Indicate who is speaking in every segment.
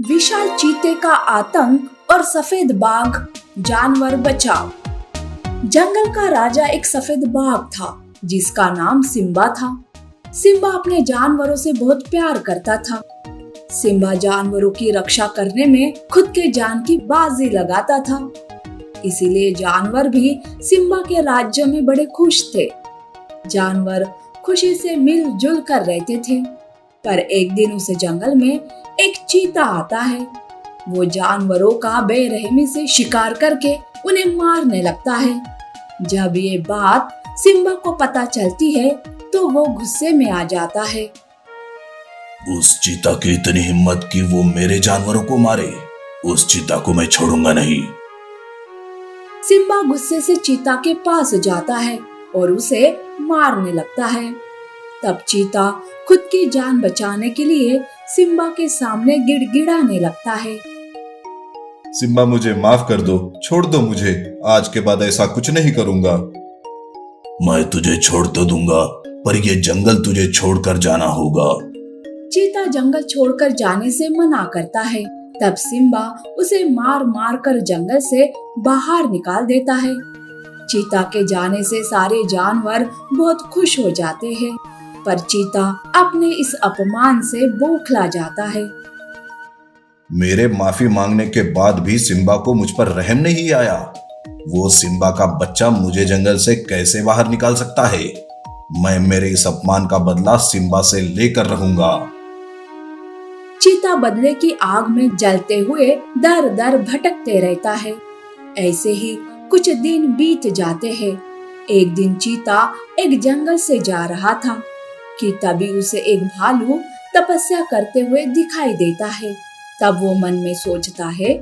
Speaker 1: विशाल चीते का आतंक और सफेद बाघ, जानवर बचाओ। जंगल का राजा एक सफेद बाघ था जिसका नाम सिम्बा था। सिम्बा अपने जानवरों से बहुत प्यार करता था। सिम्बा जानवरों की रक्षा करने में खुद के जान की बाजी लगाता था। इसीलिए जानवर भी सिम्बा के राज्य में बड़े खुश थे। जानवर खुशी से मिलजुल कर रहते थे। पर एक दिन उस जंगल में एक चीता आता है। वो जानवरों का बेरहमी से शिकार करके उन्हें मारने लगता है। जब ये बात सिम्बा को पता चलती है तो वो गुस्से में आ जाता है।
Speaker 2: उस चीता की इतनी हिम्मत कि वो मेरे जानवरों को मारे। उस चीता को मैं छोड़ूंगा नहीं।
Speaker 1: सिम्बा गुस्से से चीता के पास जाता है और उसे मारने लगता है। तब चीता खुद की जान बचाने के लिए सिम्बा के सामने गिड़गिड़ाने लगता है।
Speaker 3: सिम्बा, मुझे माफ कर दो, छोड़ दो मुझे। आज के बाद ऐसा कुछ नहीं करूंगा।
Speaker 2: मैं तुझे छोड़ तो दूंगा, पर ये जंगल तुझे छोड़कर जाना होगा।
Speaker 1: चीता जंगल छोड़कर जाने से मना करता है। तब सिम्बा उसे मार मार कर जंगल से बाहर निकाल देता है। चीता के जाने से सारे जानवर बहुत खुश हो जाते हैं, पर चीता अपने इस अपमान से बौखला जाता है।
Speaker 3: मेरे माफी मांगने के बाद भी सिम्बा को मुझ पर रहम नहीं आया। वो सिम्बा का बच्चा मुझे जंगल से कैसे बाहर निकाल सकता है? मैं मेरे इस अपमान का बदला सिम्बा से लेकर रहूंगा।
Speaker 1: चीता बदले की आग में जलते हुए दर दर भटकते रहता है। ऐसे ही कुछ दिन बीत जाते हैं। एक दिन चीता एक जंगल से जा रहा था कि तभी उसे एक भालू तपस्या करते हुए दिखाई देता है। तब वो मन में सोचता है,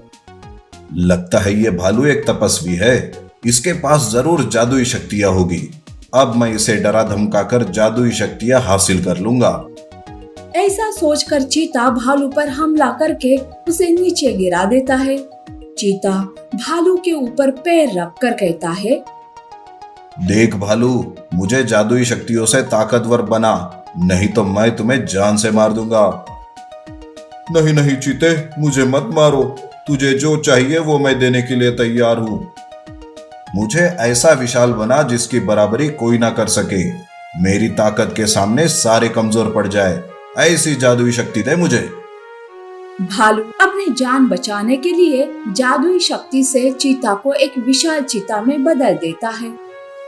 Speaker 3: लगता है ये भालू एक तपस्वी है। इसके पास जरूर जादुई शक्तियां होगी। अब मैं इसे डरा धमकाकर जादुई शक्तियां हासिल कर लूंगा।
Speaker 1: ऐसा सोचकर चीता भालू पर हमला करके उसे नीचे गिरा देता है। चीता भालू के ऊपर पैर रखकर कहता है,
Speaker 3: देख भालू, मुझे जादुई शक्तियों से ताकतवर बना, नहीं तो मैं तुम्हें जान से मार दूंगा। नहीं नहीं चीते, मुझे मत मारो। तुझे जो चाहिए वो मैं देने के लिए तैयार हूं। मुझे ऐसा विशाल बना जिसकी बराबरी कोई ना कर सके। मेरी ताकत के सामने सारे कमजोर पड़ जाए। ऐसी जादुई शक्ति दे मुझे।
Speaker 1: भालू अपनी जान बचाने के लिए जादुई शक्ति से चीता को एक विशाल चीता में बदल देता है।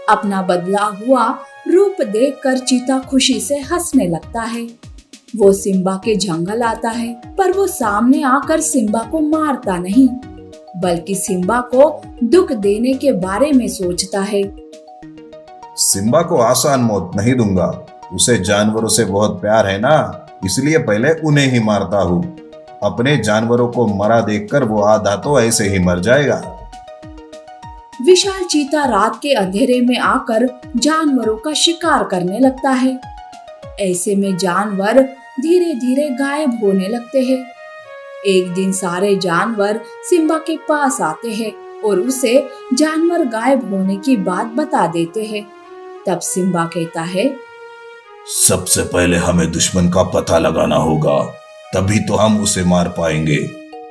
Speaker 1: अपना बदला हुआ रूप देखकर चीता खुशी से हंसने लगता है। वो सिम्बा के जंगल आता है, पर वो सामने आकर सिम्बा को मारता नहीं, बल्कि सिम्बा को दुख देने के बारे में सोचता है।
Speaker 3: सिम्बा को आसान मौत नहीं दूंगा। उसे जानवरों से बहुत प्यार है ना, इसलिए पहले उन्हें ही मारता हूँ। अपने जानवरों को मरा देखकर वो आधा तो ऐसे ही मर जाएगा।
Speaker 1: विशाल चीता रात के अंधेरे में आकर जानवरों का शिकार करने लगता है। ऐसे में जानवर धीरे धीरे गायब होने लगते हैं। एक दिन सारे जानवर सिम्बा के पास आते हैं और उसे जानवर गायब होने की बात बता देते हैं। तब सिम्बा कहता है,
Speaker 2: सबसे पहले हमें दुश्मन का पता लगाना होगा, तभी तो हम उसे मार पाएंगे।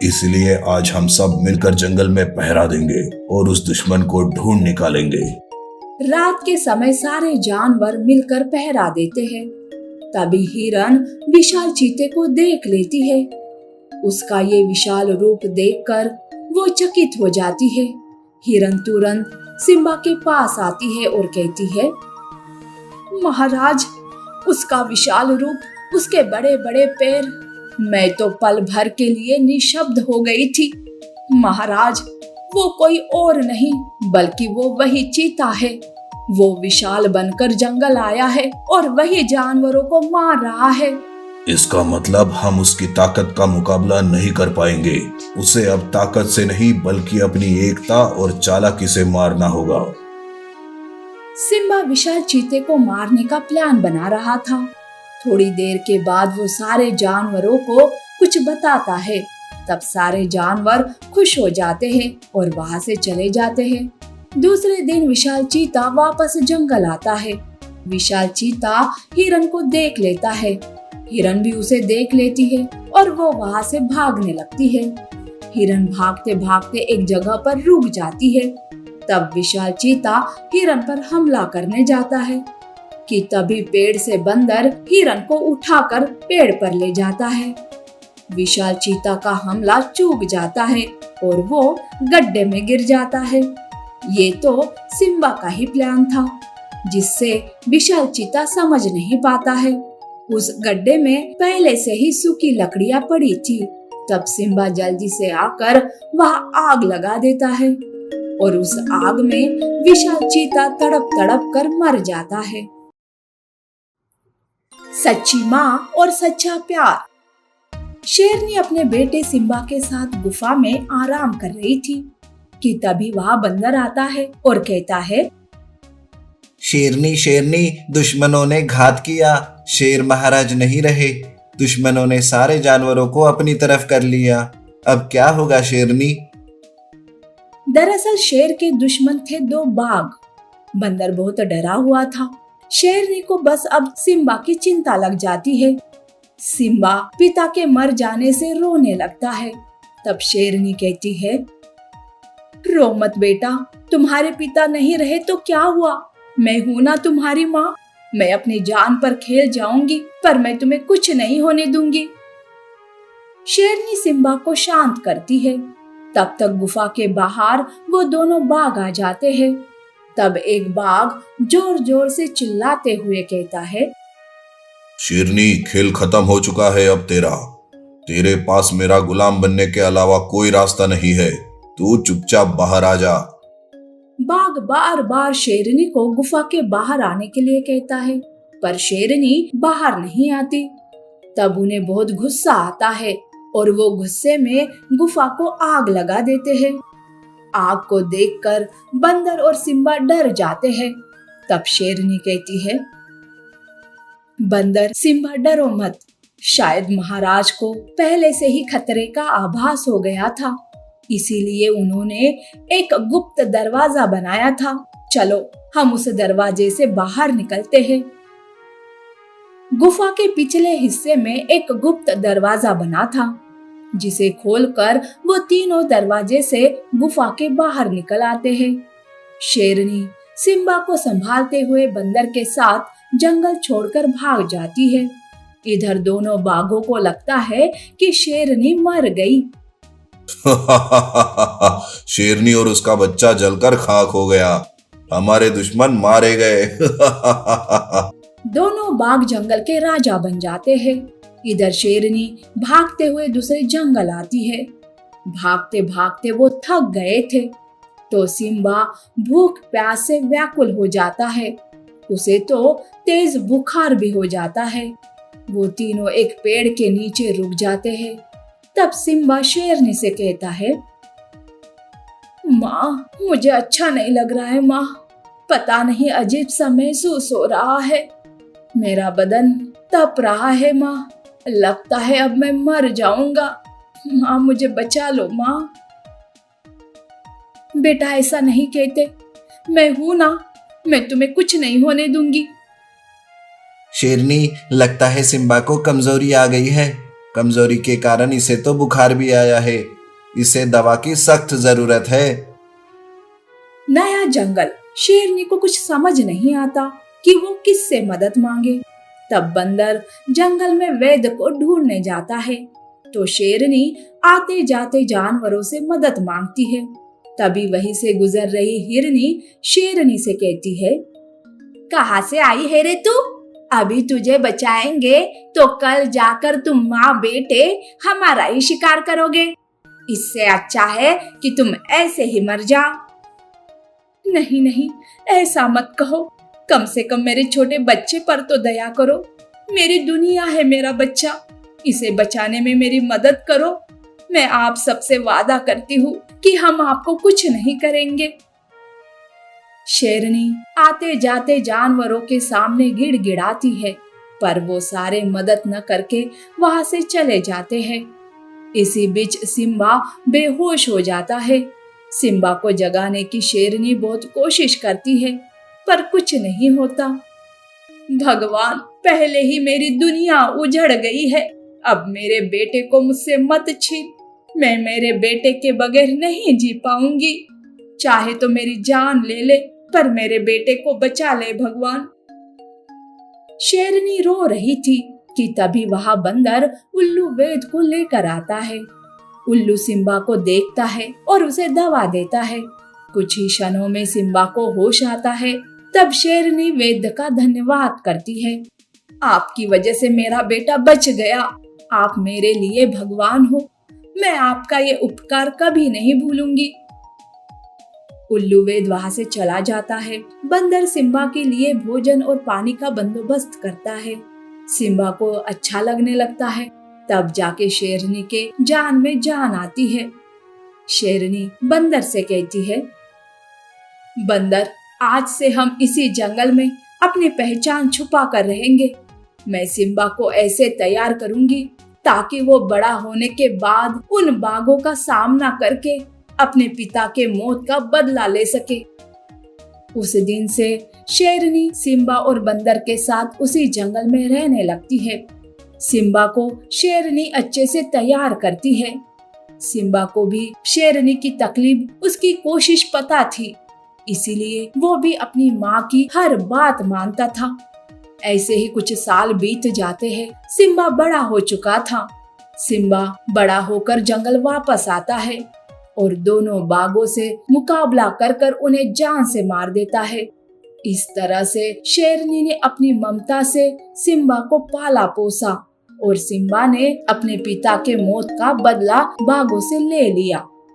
Speaker 2: इसलिए आज हम सब मिलकर जंगल में पहरा देंगे और उस दुश्मन को ढूंढ निकालेंगे।
Speaker 1: रात के समय सारे जानवर मिलकर पहरा देते हैं। तभी हिरन विशाल चीते को देख लेती है। उसका ये विशाल रूप देखकर वो चकित हो जाती है। हिरन तुरंत सिम्बा के पास आती है और कहती है, महाराज, उसका विशाल रूप, उसके बड़े बड़े पैर, मैं तो पल भर के लिए निशब्द हो गई थी। महाराज, वो कोई और नहीं बल्कि वो वही चीता है। वो विशाल बनकर जंगल आया है और वही जानवरों को मार रहा है।
Speaker 2: इसका मतलब हम उसकी ताकत का मुकाबला नहीं कर पाएंगे। उसे अब ताकत से नहीं बल्कि अपनी एकता और चालाकी से मारना होगा।
Speaker 1: सिम्बा विशाल चीते को मारने का प्लान बना रहा था। थोड़ी देर के बाद वो सारे जानवरों को कुछ बताता है। तब सारे जानवर खुश हो जाते हैं और वहां से चले जाते हैं। दूसरे दिन विशाल चीता वापस जंगल आता है। विशाल चीता हिरन को देख लेता है। हिरन भी उसे देख लेती है और वो वहाँ से भागने लगती है। हिरन भागते भागते एक जगह पर रुक जाती है। तब विशाल चीता हिरन पर हमला करने जाता है कि तभी पेड़ से बंदर हिरन को उठाकर पेड़ पर ले जाता है। विशाल चीता का हमला चूक जाता है और वो गड्ढे में गिर जाता है। ये तो सिम्बा का ही प्लान था, जिससे विशाल चीता समझ नहीं पाता है। उस गड्ढे में पहले से ही सूखी लकड़ियां पड़ी थी। तब सिम्बा जल्दी से आकर वहाँ आग लगा देता है और उस आग में विशाल चीता तड़प तड़प कर मर जाता है। सच्ची माँ और सच्चा प्यार। शेरनी अपने बेटे सिम्बा के साथ गुफा में आराम कर रही थी कि तभी वहाँ बंदर आता है और कहता है,
Speaker 3: शेरनी शेरनी, दुश्मनों ने घात किया, शेर महाराज नहीं रहे, दुश्मनों ने सारे जानवरों को अपनी तरफ कर लिया, अब क्या होगा शेरनी?
Speaker 1: दरअसल शेर के दुश्मन थे 2 बाघ। बंदर बहुत डरा हुआ था। शेरनी को बस अब सिम्बा की चिंता लग जाती है। सिम्बा पिता के मर जाने से रोने लगता है। तब शेरनी कहती है, रो मत बेटा, तुम्हारे पिता नहीं रहे तो क्या हुआ, मैं हूं ना तुम्हारी माँ। मैं अपनी जान पर खेल जाऊंगी, पर मैं तुम्हें कुछ नहीं होने दूंगी। शेरनी सिम्बा को शांत करती है। तब तक गुफा के बाहर वो दोनों बाघ आ जाते हैं। तब एक बाघ जोर जोर से चिल्लाते हुए कहता है,
Speaker 2: शेरनी, खेल खत्म हो चुका है अब तेरा। तेरे पास मेरा गुलाम बनने के अलावा कोई रास्ता नहीं है। तू चुपचाप बाहर आ जा।
Speaker 1: बाघ बार बार शेरनी को गुफा के बाहर आने के लिए कहता है, पर शेरनी बाहर नहीं आती। तब उन्हें बहुत गुस्सा आता है और वो गुस्से में गुफा को आग लगा देते हैं। आग को देखकर बंदर और सिम्बा डर जाते हैं। तब शेरनी कहती है, बंदर सिम्बा डरो मत, शायद महाराज को पहले से ही खतरे का आभास हो गया था, इसीलिए उन्होंने एक गुप्त दरवाजा बनाया था। चलो हम उस दरवाजे से बाहर निकलते हैं। गुफा के पिछले हिस्से में एक गुप्त दरवाजा बना था, जिसे खोलकर वो तीनों दरवाजे से गुफा के बाहर निकल आते हैं। शेरनी सिम्बा को संभालते हुए बंदर के साथ जंगल छोड़कर भाग जाती है। इधर दोनों बाघों को लगता है कि शेरनी मर गई।
Speaker 2: शेरनी और उसका बच्चा जलकर खाक हो गया, हमारे दुश्मन मारे गए।
Speaker 1: दोनों बाघ जंगल के राजा बन जाते हैं। इधर शेरनी भागते हुए दूसरे जंगल आती है। भागते भागते वो थक गए थे, तो सिम्बा भूख प्यास से व्याकुल हो जाता है। उसे तो तेज बुखार भी हो जाता है। वो तीनों एक पेड़ के नीचे रुक जाते हैं। तब सिम्बा शेरनी से कहता है, माँ, मुझे अच्छा नहीं लग रहा है माँ, पता नहीं अजीब सा महसूस हो रहा है, मेरा बदन तप रहा है माँ, लगता है अब मैं मर जाऊंगा, माँ मुझे बचा लो माँ। बेटा ऐसा नहीं कहते, मैं हूं ना, मैं तुम्हें कुछ नहीं होने दूंगी।
Speaker 3: शेरनी, लगता है सिम्बा को कमजोरी आ गई है, कमजोरी के कारण इसे तो बुखार भी आया है, इसे दवा की सख्त जरूरत है।
Speaker 1: नया जंगल। शेरनी को कुछ समझ नहीं आता कि वो किससे मदद मांगे। तब बंदर जंगल में वैद्य को ढूंढने जाता है, तो शेरनी आते जाते जानवरों से मदद मांगती है। तभी वहीं से गुजर रही हिरनी शेरनी से कहती है, कहाँ से आई है रे तू? अभी तुझे बचाएंगे तो कल जाकर तुम माँ बेटे हमारा ही शिकार करोगे। इससे अच्छा है कि तुम ऐसे ही मर जाओ। नहीं नहीं, ऐसा मत कहो, कम से कम मेरे छोटे बच्चे पर तो दया करो। मेरी दुनिया है मेरा बच्चा, इसे बचाने में मेरी मदद करो। मैं आप सबसे वादा करती हूँ कि हम आपको कुछ नहीं करेंगे। शेरनी आते जाते जानवरों के सामने गिड़गिड़ाती है, पर वो सारे मदद न करके वहां से चले जाते हैं। इसी बीच सिम्बा बेहोश हो जाता है। सिम्बा को जगाने की शेरनी बहुत कोशिश करती है, पर कुछ नहीं होता। भगवान, पहले ही मेरी दुनिया उजड़ गई है। अब मेरे बेटे को मुझसे मत छीन। मैं मेरे बेटे के बगैर नहीं जी पाऊंगी। चाहे तो मेरी जान ले ले, पर मेरे बेटे को बचा ले भगवान। शेरनी रो रही थी कि तभी वहां बंदर उल्लू वेद को लेकर आता है। उल्लू सिम्बा को देखता है और उसे दवा देता है। कुछ ही क्षणों में सिम्बा को होश आता है। तब शेरनी वेद का धन्यवाद करती है। आपकी वजह से मेरा बेटा बच गया। आप मेरे लिए भगवान हो। मैं आपका ये उपकार कभी नहीं भूलूंगी। उल्लू वेद वहां से चला जाता है। बंदर सिम्बा के लिए भोजन और पानी का बंदोबस्त करता है। सिम्बा को अच्छा लगने लगता है। तब जाके शेरनी के जान में जान आती है। शेरनी बंदर से कहती है, बंदर, आज से हम इसी जंगल में अपनी पहचान छुपा कर रहेंगे। मैं सिम्बा को ऐसे तैयार करूंगी ताकि वो बड़ा होने के बाद उन बाघों का सामना करके अपने पिता के मौत का बदला ले सके। उस दिन से शेरनी सिम्बा और बंदर के साथ उसी जंगल में रहने लगती है। सिम्बा को शेरनी अच्छे से तैयार करती है। सिम्बा को भी शेरनी की तकलीफ उसकी कोशिश पता थी, इसीलिए वो भी अपनी माँ की हर बात मानता था। ऐसे ही कुछ साल बीत जाते हैं। सिम्बा बड़ा हो चुका था। सिम्बा बड़ा होकर जंगल वापस आता है और दोनों बाघों से मुकाबला कर कर उन्हें जान से मार देता है। इस तरह से शेरनी ने अपनी ममता से सिम्बा को पाला पोसा और सिम्बा ने अपने पिता के मौत का बदला बाघों से ले लिया।